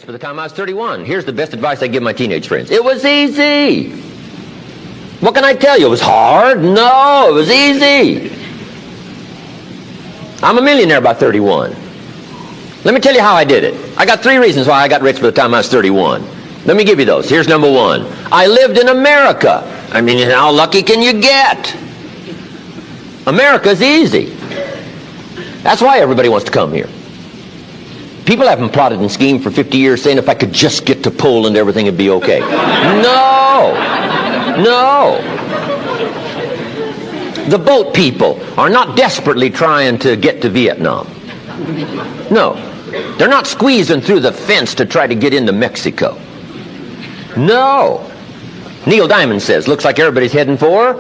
By the time I was 31, here's the best advice I give my teenage friends. It was easy. What can I tell you? It was hard? No, it was easy. I'm a millionaire by 31. Let me tell you how I did it. I got 3 reasons why I got rich by the time I was 31. Let me give you those. Here's number 1. I lived in America. I mean, how lucky can you get? America's easy. That's why everybody wants to come here. People haven't plotted and schemed for 50 years saying if I could just get to Poland, everything would be okay. No. No. The boat people are not desperately trying to get to Vietnam. No. They're not squeezing through the fence to try to get into Mexico. No. Neil Diamond says, looks like everybody's heading for,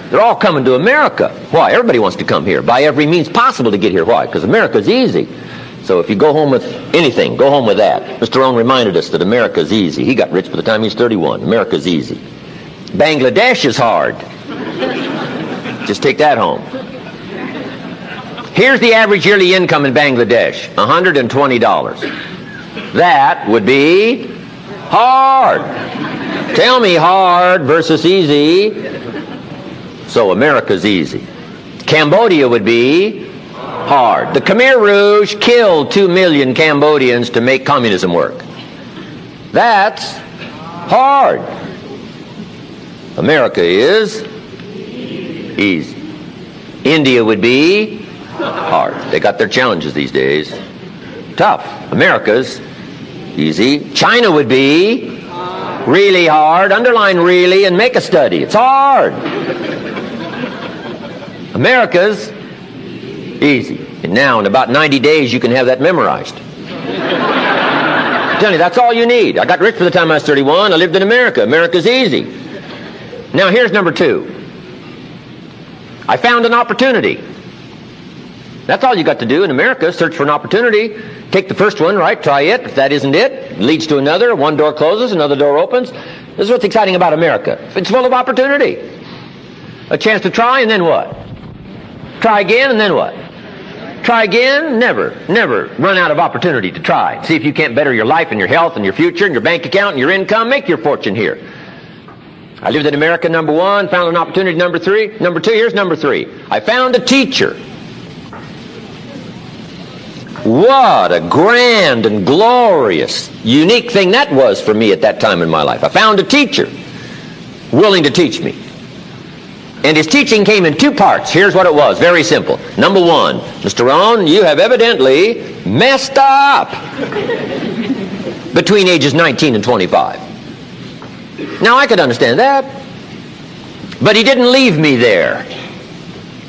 they're all coming to America. Why? Everybody wants to come here by every means possible to get here. Why? Because America's easy. So if you go home with anything, go home with that. Mr. Rohn reminded us that America's easy. He got rich by the time he was 31. America's easy. Bangladesh is hard. Just take that home. Here's the average yearly income in Bangladesh, $120. That would be hard. Tell me hard versus easy. So America's easy. Cambodia would be hard. The Khmer Rouge killed 2 million Cambodians to make communism work. That's hard. America is easy. India would be hard. They got their challenges these days. Tough. America's easy. China would be really hard. Underline really and make a study. It's hard. America's easy. And now in about 90 days you can have that memorized. I'm telling you, that's all you need. I got rich by the time I was 31. I lived in America. America's easy. Now here's number 2. I found an opportunity. That's all you got to do in America. Search for an opportunity. Take the first one, right? Try it. If that isn't it leads to another. One door closes, another door opens. This is what's exciting about America. It's full of opportunity. A chance to try, and then what? Try again, and then what? Try again. Never run out of opportunity to try. See if you can't better your life and your health and your future and your bank account and your income. Make your fortune here. I lived in America, number 1. Found an opportunity, number 3. Number 2, here's number 3. I found a teacher. What a grand and glorious, unique thing that was for me at that time in my life. I found a teacher willing to teach me. And his teaching came in 2 parts. Here's what it was. Very simple. Number 1, Mr. Rohn, you have evidently messed up between ages 19 and 25. Now, I could understand that. But he didn't leave me there.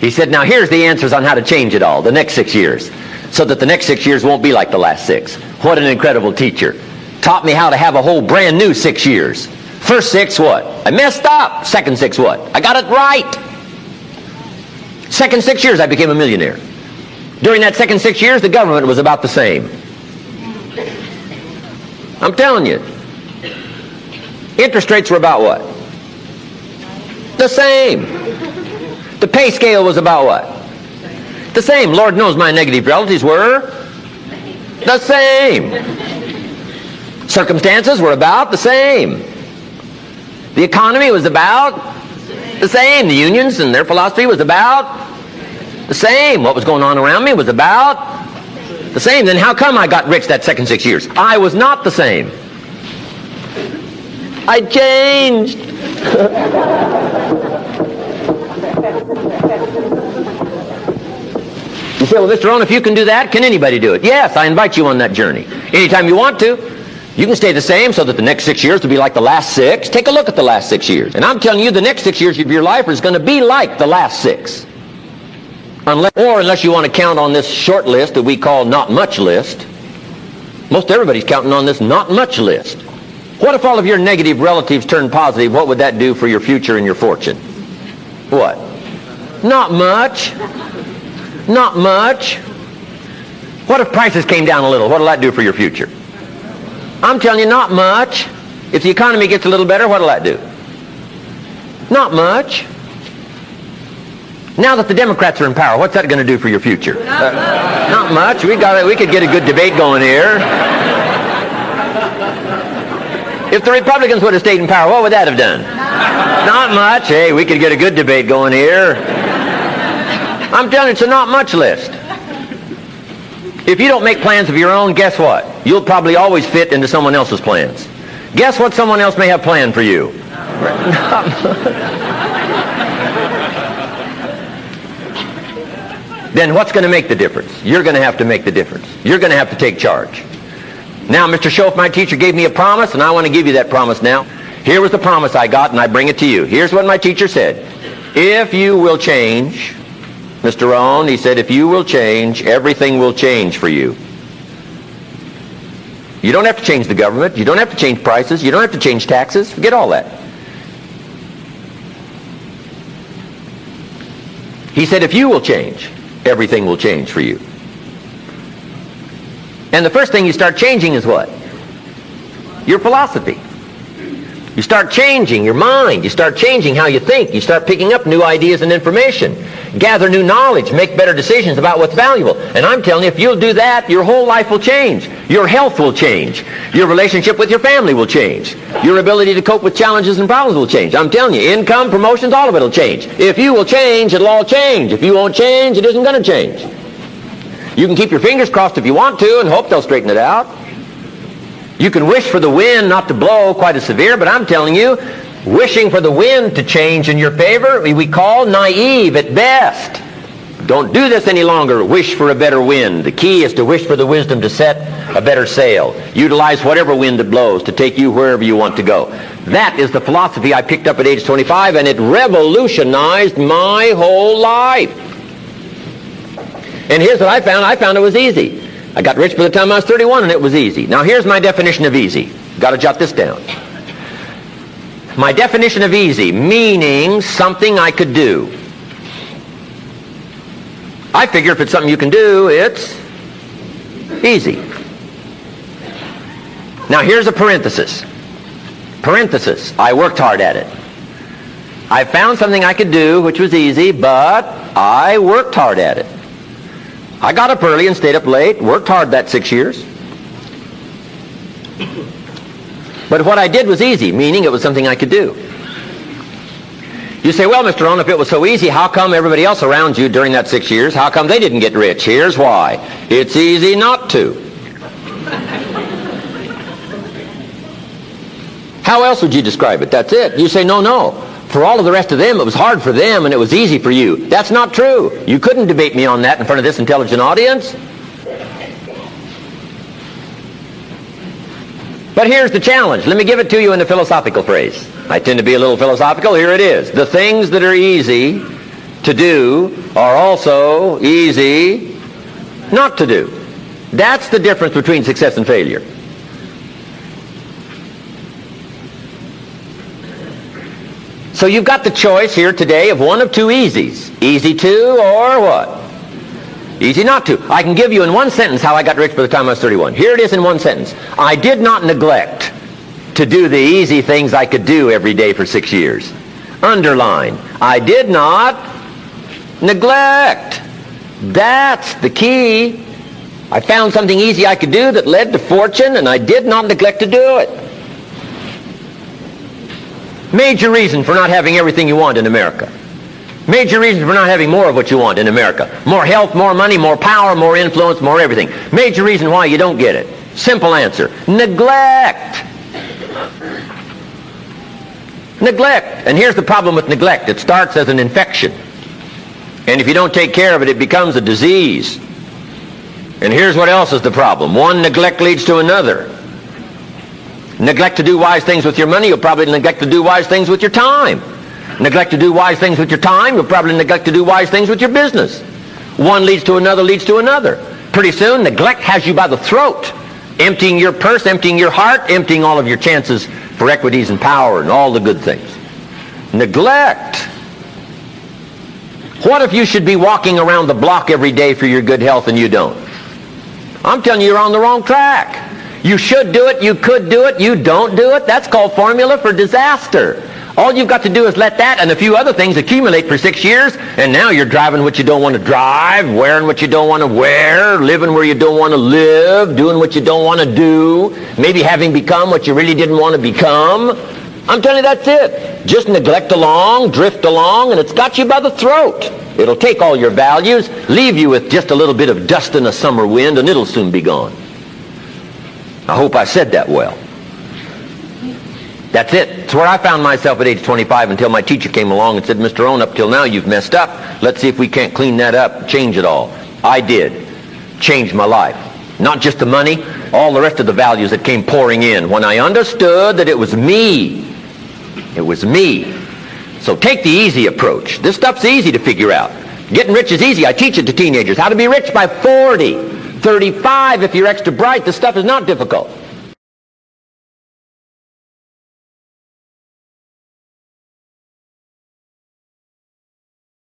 He said, now here's the answers on how to change it all, the next 6 years, so that the next 6 years won't be like the last 6. What an incredible teacher. Taught me how to have a whole brand new 6 years. First 6, what? I messed up. Second 6, what? I got it right. Second 6 years, I became a millionaire. During that second 6 years, the government was about the same. I'm telling you. Interest rates were about what? The same. The pay scale was about what? The same. Lord knows my negative relatives were the same. Circumstances were about the same. The economy was about the same. The unions and their philosophy was about the same. What was going on around me was about the same. Then how come I got rich that second 6 years? I was not the same. I changed. You say, well, Mr. Rohn, if you can do that, can anybody do it? Yes, I invite you on that journey. Anytime you want to. You can stay the same so that the next 6 years will be like the last 6. Take a look at the last 6 years. And I'm telling you, the next 6 years of your life is going to be like the last 6. Unless you want to count on this short list that we call not much list. Most everybody's counting on this not much list. What if all of your negative relatives turn positive? What would that do for your future and your fortune? What? Not much. Not much. What if prices came down a little? What will that do for your future? I'm telling you, not much. If the economy gets a little better, what will that do? Not much. Now that the Democrats are in power, what's that going to do for your future? Not much. We could get a good debate going here. If the Republicans would have stayed in power, what would that have done? Not much. Hey, we could get a good debate going here. I'm telling you, it's a not much list. If you don't make plans of your own, guess what? You'll probably always fit into someone else's plans. Guess what someone else may have planned for you? Then what's going to make the difference? You're going to have to make the difference. You're going to have to take charge. Now, Mr. Schoaf, my teacher, gave me a promise, and I want to give you that promise now. Here was the promise I got, and I bring it to you. Here's what my teacher said. If you will change, Mr. Rohn, he said, if you will change, everything will change for you. You don't have to change the government. You don't have to change prices. You don't have to change taxes. Forget all that. He said, if you will change, everything will change for you. And the first thing you start changing is what? Your philosophy. You start changing your mind. You start changing how you think. You start picking up new ideas and information. Gather new knowledge. Make better decisions about what's valuable. And I'm telling you, if you'll do that, your whole life will change. Your health will change. Your relationship with your family will change. Your ability to cope with challenges and problems will change. I'm telling you, income, promotions, all of it will change. If you will change, it'll all change. If you won't change, it isn't going to change. You can keep your fingers crossed if you want to and hope they'll straighten it out. You can wish for the wind not to blow quite as severe, but I'm telling you, wishing for the wind to change in your favor, we call naive at best. Don't do this any longer. Wish for a better wind. The key is to wish for the wisdom to set a better sail. Utilize whatever wind it blows to take you wherever you want to go. That is the philosophy I picked up at age 25, and it revolutionized my whole life. And here's what I found. I found it was easy. I got rich by the time I was 31, and it was easy. Now, here's my definition of easy. Got to jot this down. My definition of easy, meaning something I could do. I figure if it's something you can do, it's easy. Now, here's a parenthesis. Parenthesis, I worked hard at it. I found something I could do, which was easy, but I worked hard at it. I got up early and stayed up late, worked hard that 6 years. But what I did was easy, meaning it was something I could do. You say, well, Mr. Rohn, if it was so easy, how come everybody else around you during that 6 years, how come they didn't get rich? Here's why. It's easy not to. How else would you describe it? That's it. You say, no. For all of the rest of them, it was hard for them and it was easy for you. That's not true. You couldn't debate me on that in front of this intelligent audience. But here's the challenge. Let me give it to you in a philosophical phrase. I tend to be a little philosophical. Here it is. The things that are easy to do are also easy not to do. That's the difference between success and failure. So you've got the choice here today of one of two easies. Easy to or what? Easy not to. I can give you in one sentence how I got rich by the time I was 31. Here it is in one sentence. I did not neglect to do the easy things I could do every day for 6 years. Underline. I did not neglect. That's the key. I found something easy I could do that led to fortune, and I did not neglect to do it. Major reason for not having everything you want in America. Major reason for not having more of what you want in America. More health, more money, more power, more influence, more everything. Major reason why you don't get it. Simple answer. Neglect. Neglect. And here's the problem with neglect. It starts as an infection. And if you don't take care of it, it becomes a disease. And here's what else is the problem. One neglect leads to another. Neglect to do wise things with your money, you'll probably neglect to do wise things with your time. Neglect to do wise things with your time, you'll probably neglect to do wise things with your business. One leads to another, leads to another. Pretty soon, neglect has you by the throat, emptying your purse, emptying your heart, emptying all of your chances for equities and power and all the good things. Neglect. What if you should be walking around the block every day for your good health and you don't? I'm telling you, you're on the wrong track. You should do it, you could do it, you don't do it. That's called formula for disaster. All you've got to do is let that and a few other things accumulate for 6 years, and now you're driving what you don't want to drive, wearing what you don't want to wear, living where you don't want to live, doing what you don't want to do, maybe having become what you really didn't want to become. I'm telling you, that's it. Just neglect along, drift along, and it's got you by the throat. It'll take all your values, leave you with just a little bit of dust in a summer wind, and it'll soon be gone. I hope I said that well. That's it. It's where I found myself at age 25 until my teacher came along and said, Mr. Rohn, up till now you've messed up. Let's see if we can't clean that up, change it all. I did. Changed my life. Not just the money, all the rest of the values that came pouring in. When I understood that it was me. It was me. So take the easy approach. This stuff's easy to figure out. Getting rich is easy. I teach it to teenagers. How to be rich by 40. 35, if you're extra bright, this stuff is not difficult.